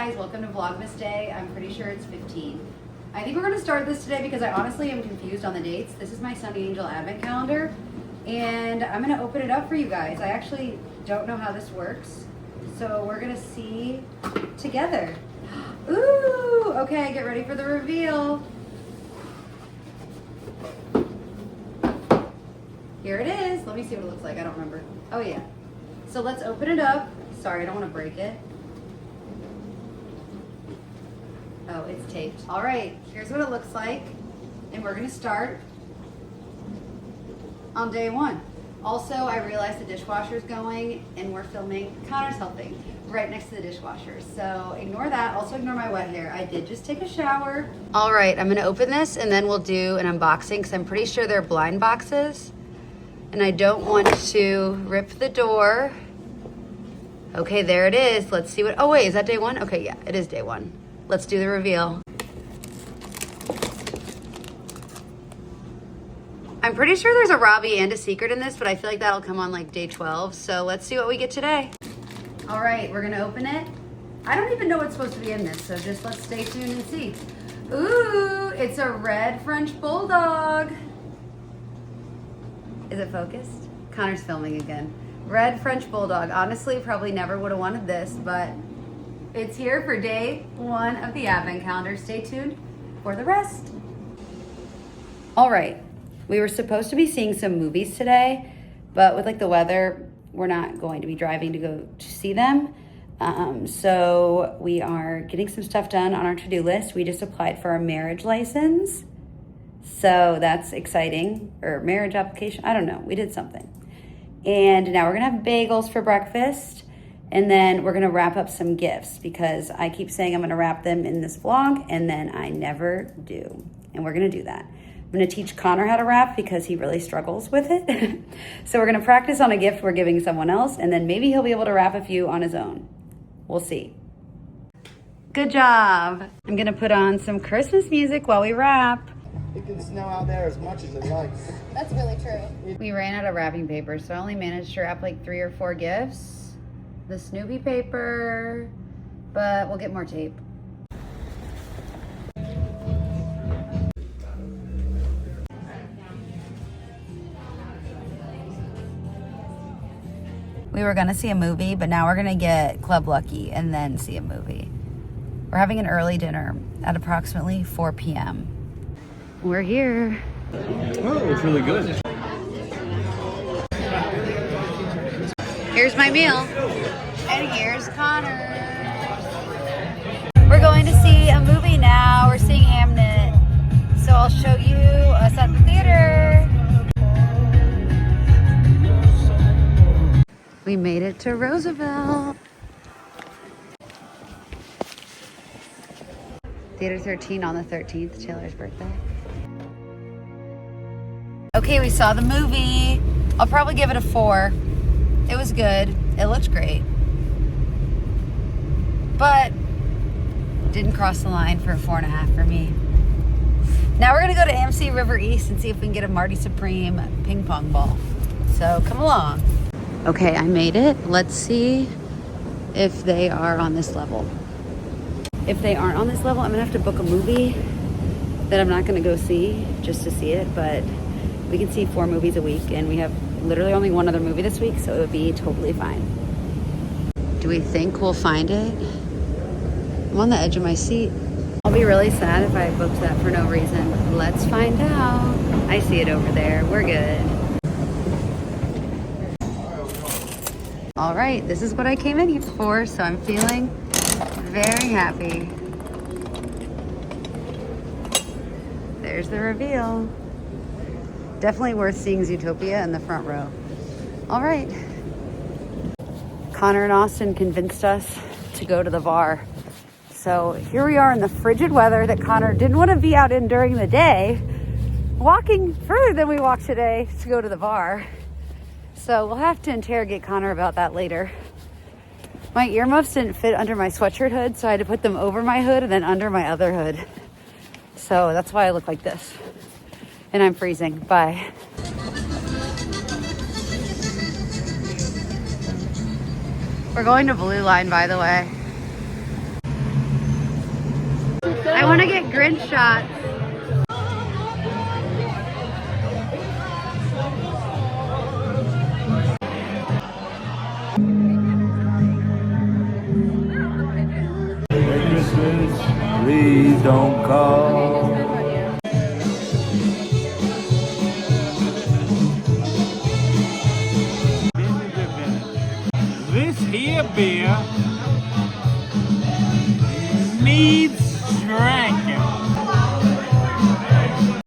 guys, welcome to Vlogmas Day. I'm pretty sure it's 15. I think we're gonna start this today because I honestly am confused on the dates. This is my Sonny Angel advent calendar and I'm gonna open it up for you guys. I actually don't know how this works, so we're gonna see together. Ooh, okay, get ready for the reveal. Here it is. Let me see what it looks like. I don't remember. Oh yeah. So let's open it up. Sorry, I don't want to break it. Oh, it's taped. All right, here's what it looks like. And we're gonna start on day one. Also, I realized the dishwasher's going and we're filming, Connor's helping, right next to the dishwasher. So ignore that, also ignore my wet hair. I did just take a shower. All right, I'm gonna open this and then we'll do an unboxing because I'm pretty sure they're blind boxes. And I don't want to rip the door. Okay, there it is. Let's see what, oh wait, is that day one? Okay, yeah, it is day one. Let's do the reveal. I'm pretty sure there's a Robbie and a secret in this, but I feel like that'll come on like day 12. So let's see what we get today. All right, we're gonna open it. I don't even know what's supposed to be in this, so just let's stay tuned and see. Ooh, it's a red French Bulldog. Is it focused? Connor's filming again. Red French Bulldog. Honestly, probably never would have wanted this, but it's here for day one of the advent calendar. Stay tuned for the rest. All right, we were supposed to be seeing some movies today, but with like the weather, we're not going to be driving to go to see them. So we are getting some stuff done on our to-do list. We just applied for our marriage license. So that's exciting, or marriage application, I don't know, we did something. And now we're gonna have bagels for breakfast, and then we're gonna wrap up some gifts because I keep saying I'm gonna wrap them in this vlog, and then I never do. And we're gonna do that. I'm gonna teach Connor how to wrap because he really struggles with it. So we're gonna practice on a gift we're giving someone else, and then maybe he'll be able to wrap a few on his own. We'll see. Good job. I'm gonna put on some Christmas music while we wrap. It can snow out there as much as it likes. That's really true. We ran out of wrapping paper, so I only managed to wrap like 3 or 4 gifts. The Snoopy paper, but we'll get more tape. We were gonna see a movie, but now we're gonna get Club Lucky and then see a movie. We're having an early dinner at approximately 4 p.m. We're here. Oh, it's really good. Here's my meal. And here's Connor. We're going to see a movie now. We're seeing Hamnet. So I'll show you us at the theater. We made it to Roosevelt. Theater 13 on the 13th, Taylor's birthday. Okay, we saw the movie. I'll probably give it a 4. It was good. It looked great. But didn't cross the line for a 4.5 for me. Now we're gonna go to AMC River East and see if we can get a Marty Supreme ping pong ball. So come along. Okay, I made it. Let's see if they are on this level. If they aren't on this level, I'm gonna have to book a movie that I'm not gonna go see just to see it, but we can see 4 movies a week and we have literally only one other movie this week, so it would be totally fine. Do we think we'll find it? I'm on the edge of my seat. I'll be really sad if I booked that for no reason. Let's find out. I see it over there. We're good. All right, this is what I came in here for, so I'm feeling very happy. There's the reveal. Definitely worth seeing Zootopia in the front row. All right. Connor and Austin convinced us to go to the bar. So here we are in the frigid weather that Connor didn't want to be out in during the day, walking further than we walked today to go to the bar. So we'll have to interrogate Connor about that later. My earmuffs didn't fit under my sweatshirt hood, so I had to put them over my hood and then under my other hood. So that's why I look like this. And I'm freezing. Bye. We're going to Blue Line, by the way. want to get Grinch shots. Christmas, please don't call. This here beer needs strength.